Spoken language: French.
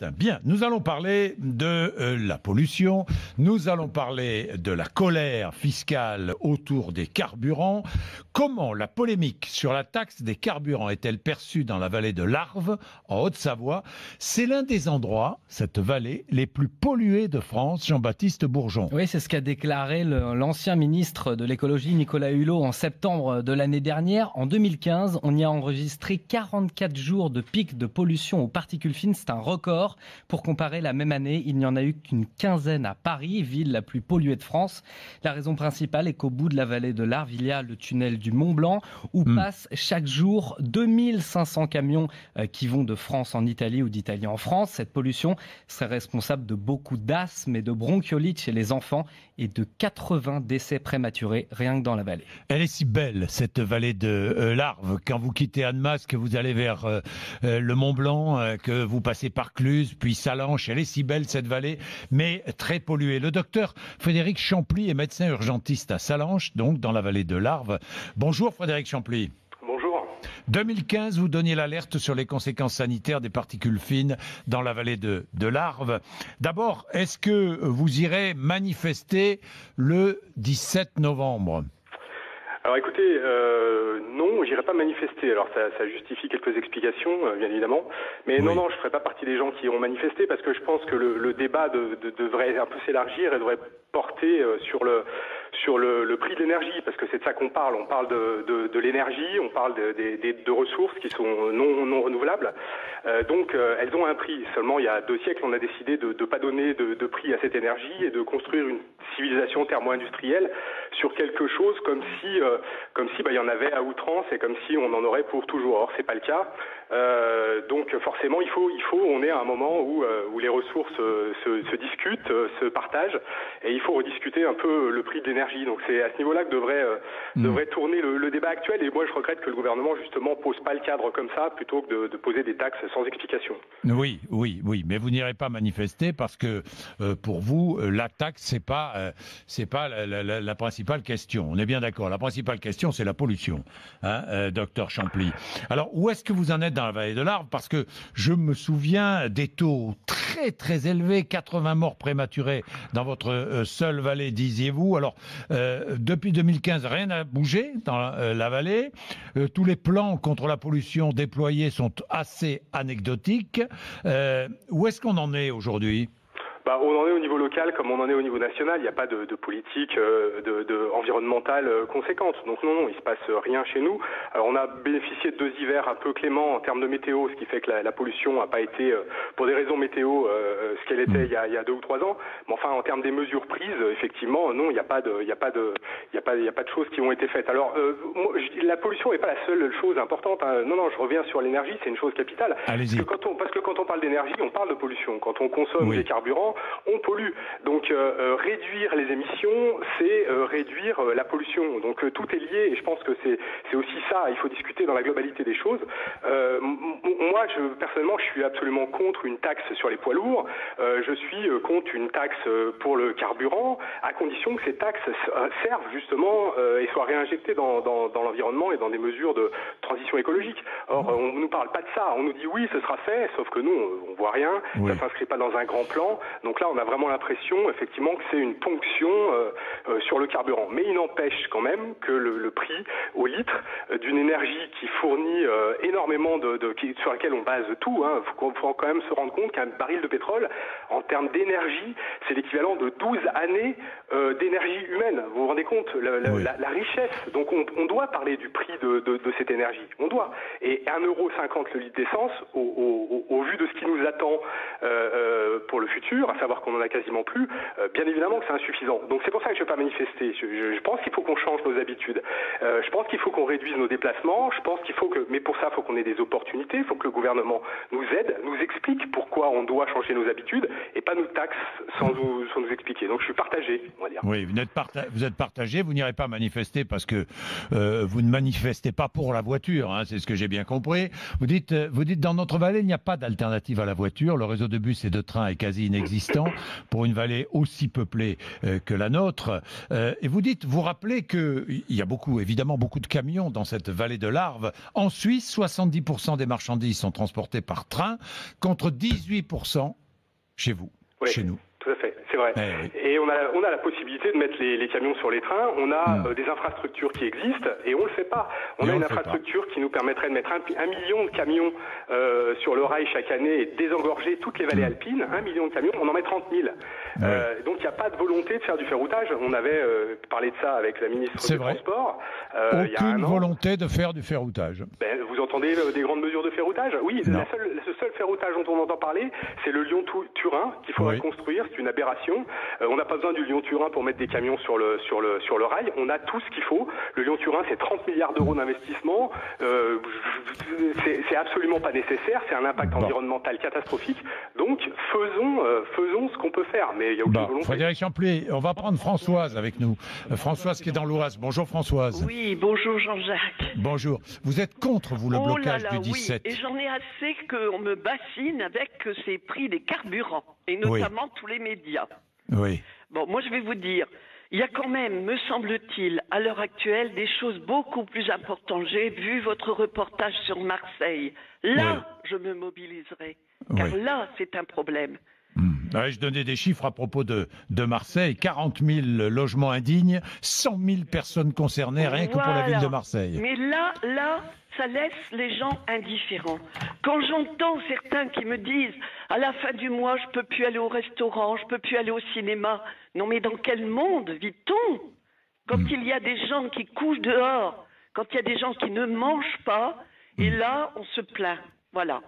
matin. Bien, nous allons parler de la pollution, nous allons parler de la colère fiscale autour des carburants. Comment la polémique sur la taxe des carburants est-elle perçue dans la vallée de l'Arve, en Haute-Savoie? C'est l'un des endroits, cette vallée, les plus pollués de France, Jean-Baptiste Bourgeon. Oui, c'est ce qu'a déclaré l'ancien ministre de l'écologie, Nicolas Hulot, en septembre de l'année dernière. En 2015, on y a enregistré 44 jours de pic de pollution aux particules fines. C'est un record. Pour comparer, la même année, il n'y en a eu qu'une quinzaine à Paris, ville la plus polluée de France. La raison principale est qu'au bout de la vallée de l'Arve, il y a le tunnel du Mont-Blanc où passent chaque jour 2500 camions qui vont de France en Italie ou d'Italie en France. Cette pollution serait responsable de beaucoup d'asthme et de bronchiolite chez les enfants et de 80 décès prématurés rien que dans la vallée. Elle est si belle, cette vallée de l'Arve. Quand vous quittez Annemasse, que vous allez vers le Mont-Blanc, que vous passez par Cluse, puis Sallanches, elle est si belle cette vallée, mais très polluée. Le docteur Frédéric Champly est médecin urgentiste à Sallanches, donc dans la vallée de l'Arve. Bonjour Frédéric Champly. Bonjour. 2015, vous donniez l'alerte sur les conséquences sanitaires des particules fines dans la vallée de l'Arve. D'abord, est-ce que vous irez manifester le 17 novembre ? Alors écoutez, non, j'irai pas manifester. Alors ça justifie quelques explications, bien évidemment. Mais oui. Non, je ferai pas partie des gens qui iront manifester parce que je pense que le débat devrait un peu s'élargir et devrait porter sur le prix de l'énergie, parce que c'est de ça qu'on parle. On parle de l'énergie, on parle de ressources qui sont non renouvelables. Donc elles ont un prix. Seulement il y a 2 siècles, on a décidé de pas donner de prix à cette énergie et de construire une civilisation thermo-industrielle sur quelque chose comme si il y en avait à outrance et comme si on en aurait pour toujours. Or c'est pas le cas. Donc forcément il faut on est à un moment où les ressources se discutent, se partagent, et il faut rediscuter un peu le prix de l'énergie. Donc c'est à ce niveau-là que devrait tourner le débat actuel, et moi je regrette que le gouvernement justement pose pas le cadre comme ça plutôt que de poser des taxes sans explication. Oui, mais vous n'irez pas manifester parce que pour vous la taxe c'est pas la principale question. On est bien d'accord. La principale question c'est la pollution, docteur Champly. Alors où est-ce que vous en êtes dans la vallée de l'Arve? Parce que je me souviens des taux très très élevés, 80 morts prématurés dans votre seule vallée, disiez-vous. Alors depuis 2015, rien n'a bougé dans la vallée. Tous les plans contre la pollution déployés sont assez anecdotiques. Où est-ce qu'on en est aujourd'hui ? On en est au niveau local comme on en est au niveau national. Il n'y a pas de politique environnementale conséquente. Donc non, il se passe rien chez nous. Alors on a bénéficié de 2 hivers un peu cléments en termes de météo, ce qui fait que la pollution n'a pas été, pour des raisons météo, ce qu'elle était il y a 2 ou 3 ans. Mais enfin, en termes des mesures prises, effectivement, non, il n'y a pas de choses qui ont été faites. Alors la pollution n'est pas la seule chose importante. Non, je reviens sur l'énergie, c'est une chose capitale. Allez-y. Parce que quand on parle d'énergie, on parle de pollution. Quand on consomme des carburants, on pollue. Donc réduire les émissions, c'est réduire la pollution. Donc tout est lié, et je pense que c'est aussi ça. Il faut discuter dans la globalité des choses. Moi, personnellement, je suis absolument contre une taxe sur les poids lourds. Je suis contre une taxe pour le carburant, à condition que ces taxes servent justement et soient réinjectées dans l'environnement et dans des mesures de transition écologique. Or, on nous parle pas de ça. On nous dit oui, ce sera fait, sauf que nous, on voit rien. Ça s'inscrit pas dans un grand plan. Donc là, on a vraiment l'impression, effectivement, que c'est une ponction sur le carburant. Mais il n'empêche quand même que le prix au litre d'une énergie qui fournit énormément sur laquelle on base tout, faut quand même se rendre compte qu'un baril de pétrole, en termes d'énergie, c'est l'équivalent de 12 années d'énergie humaine. Vous vous rendez compte la richesse. Donc on doit parler du prix de cette énergie. On doit. Et 1,50 € le litre d'essence, au vu de ce qui nous attend pour le futur, à savoir qu'on en a quasiment plus, bien évidemment que c'est insuffisant. Donc c'est pour ça que je ne vais pas manifester. Je pense qu'il faut qu'on change nos habitudes. Je pense qu'il faut qu'on réduise nos déplacements. Je pense mais pour ça, il faut qu'on ait des opportunités. Il faut que le gouvernement nous aide, nous explique pourquoi on doit changer nos habitudes et pas nous taxe sans nous expliquer. Donc je suis partagé, on va dire. Oui, vous êtes partagé. Vous n'irez pas manifester parce que vous ne manifestez pas pour la voiture. C'est ce que j'ai bien compris. Vous dites dans notre vallée, il n'y a pas d'alternative à la voiture. Le réseau de bus et de train train est quasi inexistant pour une vallée aussi peuplée que la nôtre. Et vous rappelez qu'il y a évidemment beaucoup de camions dans cette vallée de l'Arve. En Suisse, 70% des marchandises sont transportées par train, contre 18% chez vous, chez nous. Tout à fait, c'est vrai. Et on a la possibilité de mettre les camions sur les trains. On a des infrastructures qui existent et on le fait pas. On a une infrastructure qui nous permettrait de mettre 1 million de camions sur le rail chaque année et désengorger toutes les vallées alpines. 1 million de camions, on en met 30 000. Donc il n'y a pas de volonté de faire du ferroutage. On avait parlé de ça avec la ministre du Transport. Aucune volonté de faire du ferroutage. Vous entendez des grandes mesures de ferroutage? Oui, le seul ferroutage dont on entend parler, c'est le Lyon-Turin qu'il faudrait construire. C'est une aberration. On n'a pas besoin du Lyon-Turin pour mettre des camions sur le rail. On a tout ce qu'il faut. Le Lyon-Turin, c'est 30 milliards d'euros d'investissement. C'est absolument pas nécessaire. C'est un impact environnemental catastrophique. Donc, faisons ce qu'on peut faire. Mais il y a aucune volonté. Frédéric Champlé, on va prendre Françoise avec nous. Françoise qui est dans l'Oise. Bonjour Françoise. Oui, bonjour Jean-Jacques. Bonjour. Vous êtes contre, vous, le blocage du 17? Oui, et j'en ai assez qu'on me bassine avec ces prix des carburants, et notamment tous les médias. Oui. Bon, moi je vais vous dire, il y a quand même, me semble-t-il, à l'heure actuelle, des choses beaucoup plus importantes. J'ai vu votre reportage sur Marseille. Là, je me mobiliserai, car là, c'est un problème. Je donnais des chiffres à propos de Marseille. 40 000 logements indignes, 100 000 personnes concernées, rien que pour la ville de Marseille. Mais là, ça laisse les gens indifférents. Quand j'entends certains qui me disent « à la fin du mois, je peux plus aller au restaurant, je peux plus aller au cinéma », non mais dans quel monde vit-on? Quand il y a des gens qui couchent dehors, quand il y a des gens qui ne mangent pas, et là, on se plaint. Voilà.